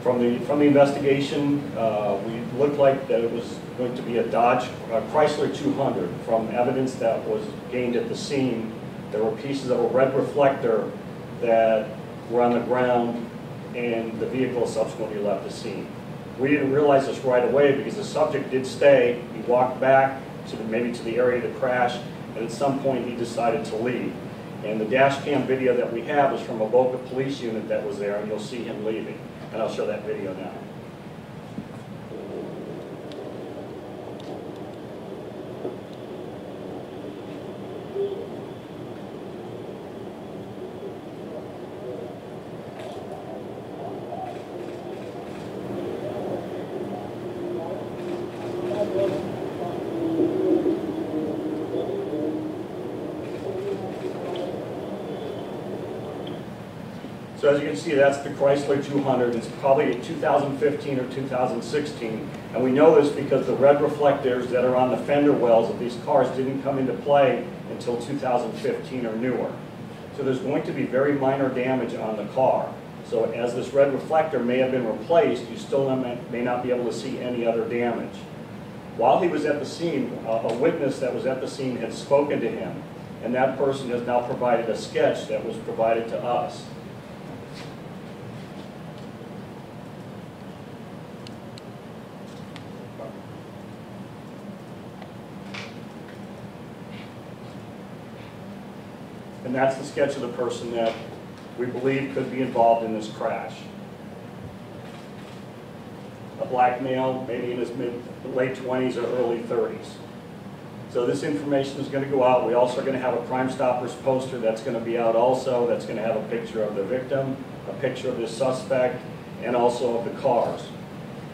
From the investigation, we looked like that it was going to be a Chrysler 200. From evidence that was gained at the scene, there were pieces of a red reflector that were on the ground, and the vehicle subsequently left the scene. We didn't realize this right away because the subject did stay. He walked back to maybe to the area of the crash, and at some point he decided to leave. And the dash cam video that we have is from a Boca police unit that was there, and you'll see him leaving. And I'll show that video now. So as you can see, that's the Chrysler 200. It's probably a 2015 or 2016. And we know this because the red reflectors that are on the fender wells of these cars didn't come into play until 2015 or newer. So there's going to be very minor damage on the car. So as this red reflector may have been replaced, you still may not be able to see any other damage. While he was at the scene, a witness that was at the scene had spoken to him, and that person has now provided a sketch that was provided to us. And that's the sketch of the person that we believe could be involved in this crash. A black male, maybe in his late 20s or early 30s. So this information is going to go out. We also are going to have a Crime Stoppers poster that's going to be out also. That's going to have a picture of the victim, a picture of the suspect, and also of the cars.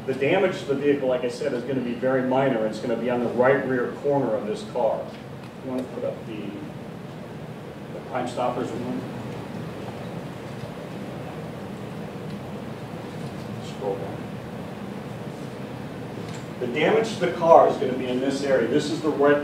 The damage to the vehicle, like I said, is going to be very minor. It's going to be on the right rear corner of this car. You want to put up the Crime Stoppers one? Scroll down. The damage to the car is going to be in this area. This is the red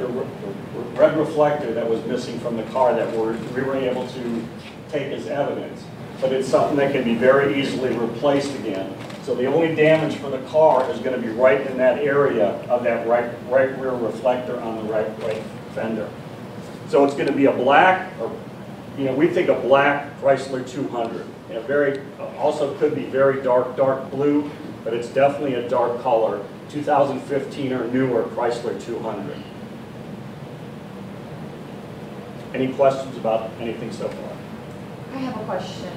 reflector that was missing from the car that we were able to take as evidence. But it's something that can be very easily replaced again. So the only damage for the car is going to be right in that area of that right rear reflector on the right fender. So it's going to be a black, or we think a black Chrysler 200. Also could be very dark blue, but it's definitely a dark color, 2015 or newer Chrysler 200. Any questions about anything so far? I have a question.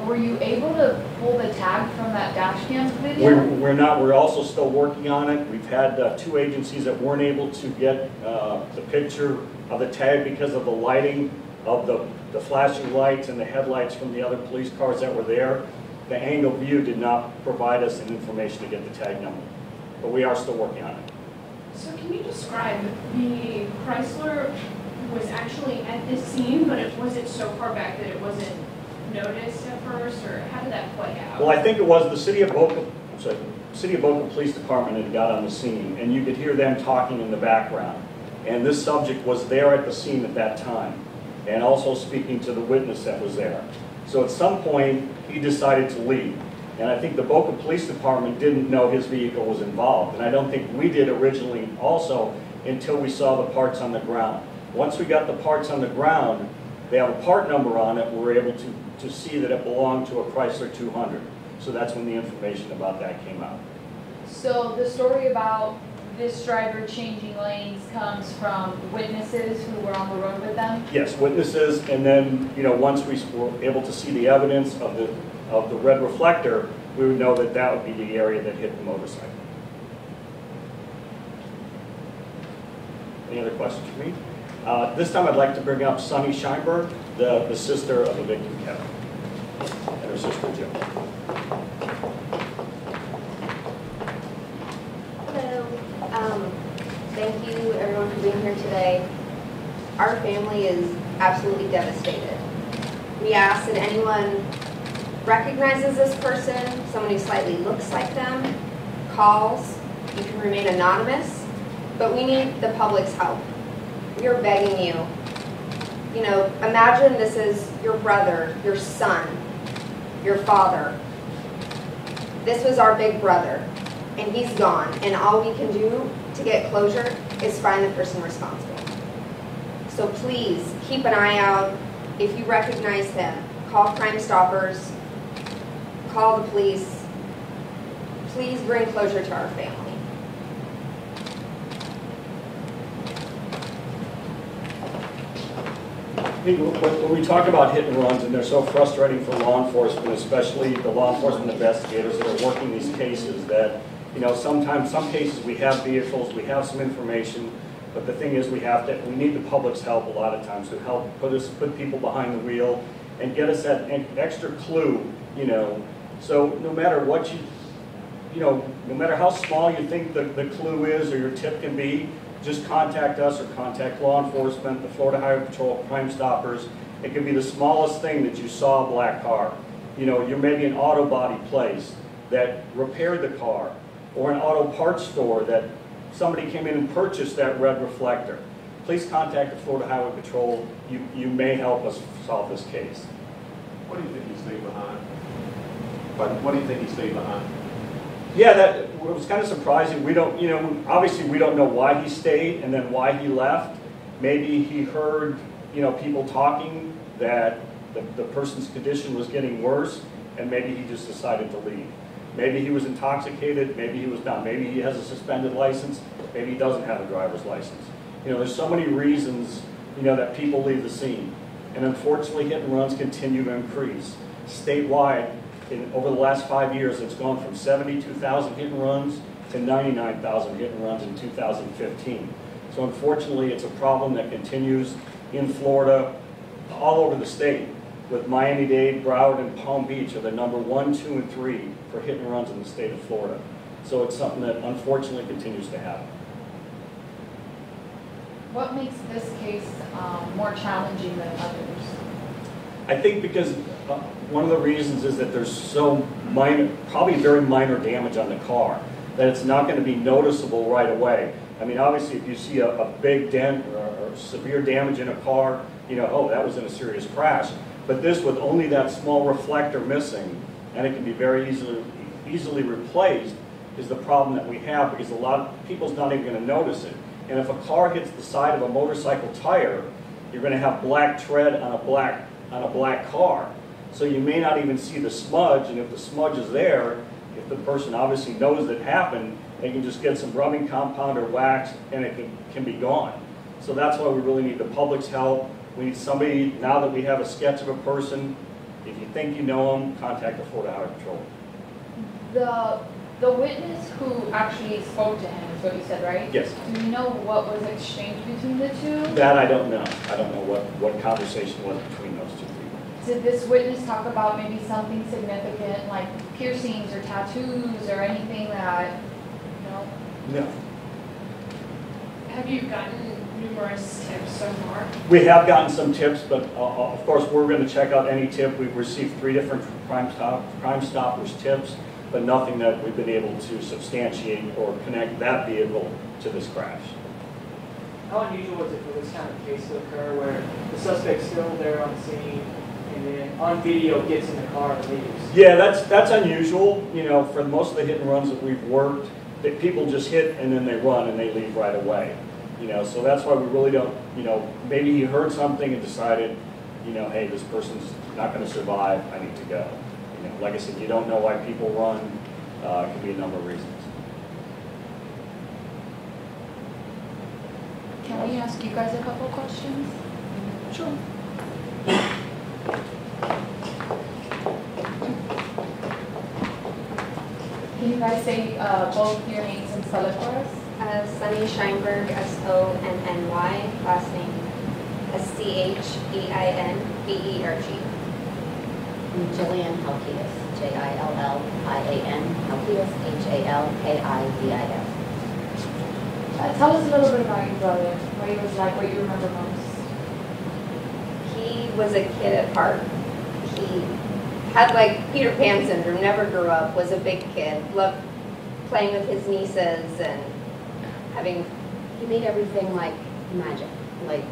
Were you able to pull the tag from that dash cam video? We're not. We're also still working on it. We've had two agencies that weren't able to get the picture of the tag because of the lighting of the flashing lights and the headlights from the other police cars that were there. The angle view did not provide us any information to get the tag number, but we are still working on it. So can you describe, the Chrysler was actually at this scene, but was it so far back that it wasn't noticed at first, or how did that play out? Well, I think it was the City of Boca Police Department had got on the scene, and you could hear them talking in the background. And this subject was there at the scene at that time, and also speaking to the witness that was there. So at some point, he decided to leave. And I think the Boca Police Department didn't know his vehicle was involved. And I don't think we did originally also until we saw the parts on the ground. Once we got the parts on the ground, they have a part number on it, we were able to see that it belonged to a Chrysler 200. So that's when the information about that came out. So the story about this driver changing lanes comes from witnesses who were on the road with them? Yes, witnesses, and then once we were able to see the evidence of the red reflector, we would know that that would be the area that hit the motorcycle. Any other questions for me? This time I'd like to bring up Sonny Chakra, the sister of the victim, Kevin, and her sister, Jill. Hello. Thank you, everyone, for being here today. Our family is absolutely devastated. We ask that anyone recognizes this person, someone who slightly looks like them, calls. You can remain anonymous, but we need the public's help. We are begging you. Imagine this is your brother, your son, your father. This was our big brother, and he's gone, and all we can do to get closure is find the person responsible. So please, keep an eye out. If you recognize him, call Crime Stoppers, call the police. Please bring closure to our family. When we talk about hit and runs, and they're so frustrating for law enforcement, especially the law enforcement investigators that are working these cases, that, you know, sometimes, some cases we have vehicles, we have some information, but the thing is we need the public's help a lot of times to help put people behind the wheel and get us that extra clue, you know. So no matter what no matter how small you think the clue is or your tip can be, just contact us or contact law enforcement, the Florida Highway Patrol, Crime Stoppers. It could be the smallest thing that you saw a black car. You know, you're maybe an auto body place that repaired the car, or an auto parts store that somebody came in and purchased that red reflector. Please contact the Florida Highway Patrol. You may help us solve this case. What do you think he stayed behind? But what do you think he stayed behind? Yeah, that was kind of surprising. We don't, obviously we don't know why he stayed and then why he left. Maybe he heard, people talking that the person's condition was getting worse, and maybe he just decided to leave. Maybe he was intoxicated, maybe he was not. Maybe he has a suspended license, maybe he doesn't have a driver's license. There's so many reasons, that people leave the scene. And unfortunately, hit and runs continue to increase. Statewide, over the last 5 years, it's gone from 72,000 hit and runs to 99,000 hit and runs in 2015. So unfortunately, it's a problem that continues in Florida, all over the state, with Miami-Dade, Broward, and Palm Beach are the number 1, 2, and 3 for hit and runs in the state of Florida. So it's something that unfortunately continues to happen. What makes this case more challenging than others? I think because one of the reasons is that there's so minor, probably very minor damage on the car, that it's not going to be noticeable right away. I mean, obviously, if you see a big dent or severe damage in a car, oh, that was in a serious crash. But this, with only that small reflector missing, and it can be very easily replaced, is the problem that we have, because a lot of people's not even going to notice it. And if a car hits the side of a motorcycle tire, you're going to have black tread on a black car. So you may not even see the smudge, and if the smudge is there, if the person obviously knows that happened, they can just get some rubbing compound or wax, and it can be gone. So that's why we really need the public's help. We need somebody, now that we have a sketch of a person, if you think you know them, contact the Florida Highway Patrol. The witness who actually spoke to him is what you said, right? Yes. Do you know what was exchanged between the two? That I don't know. I don't know what conversation was between those two people. Did this witness talk about maybe something significant, like piercings or tattoos or anything that, No. Have you gotten numerous tips so far? We have gotten some tips, but of course we're going to check out any tip. We've received 3 different Crime Stoppers tips, but nothing that we've been able to substantiate or connect that vehicle to this crash. How unusual is it for this kind of case to occur where the suspect's still there on the scene and then on video gets in the car and leaves? Yeah, that's unusual. For most of the hit and runs that we've worked, that people just hit and then they run and they leave right away. So that's why we really don't, maybe he heard something and decided, hey, this person's not going to survive, I need to go. Like I said, you don't know why people run. It could be a number of reasons. can we ask you guys a couple questions? Sure. Can you guys say both your names and spell it for us? Sonny Scheinberg, S-O-N-N-Y, last name S-C-H-E-I-N-B-E-R-G. Jillian Halkias, J-I-L-L-I-A-N, Halkias, H-A-L-K-I-D-I-S. Tell us a little bit about your brother, what he was like, what you remember most. He was a kid at heart. He had like Peter Pan syndrome, never grew up, was a big kid, loved playing with his nieces and He made everything like magic. Like,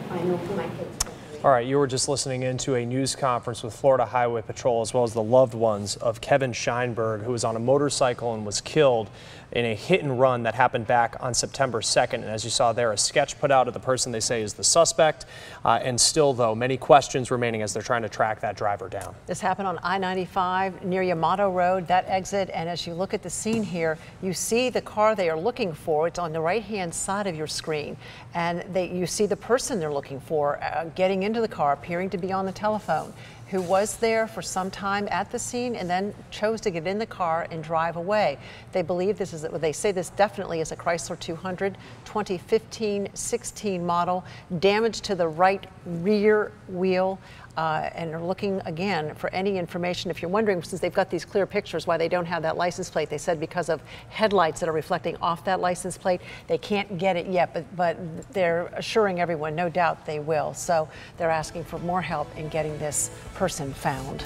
I know for my kids, All right, you were just listening into a news conference with Florida Highway Patrol as well as the loved ones of Kevin Scheinberg, who was on a motorcycle and was killed in a hit and run that happened back on September 2nd. And as you saw there, a sketch put out of the person they say is the suspect. And still, though, many questions remaining as they're trying to track that driver down. This happened on I-95 near Yamato Road, that exit. And as you look at the scene here, you see the car they are looking for. It's on the right-hand side of your screen. And you see the person they're looking for getting into the car, appearing to be on the telephone, who was there for some time at the scene and then chose to get in the car and drive away. They believe this is, they say this definitely is a Chrysler 200, 2015-16 model, damage to the right rear wheel. And are looking again for any information. If you're wondering, since they've got these clear pictures, why they don't have that license plate, they said because of headlights that are reflecting off that license plate, they can't get it yet, but they're assuring everyone, no doubt they will. So they're asking for more help in getting this person found.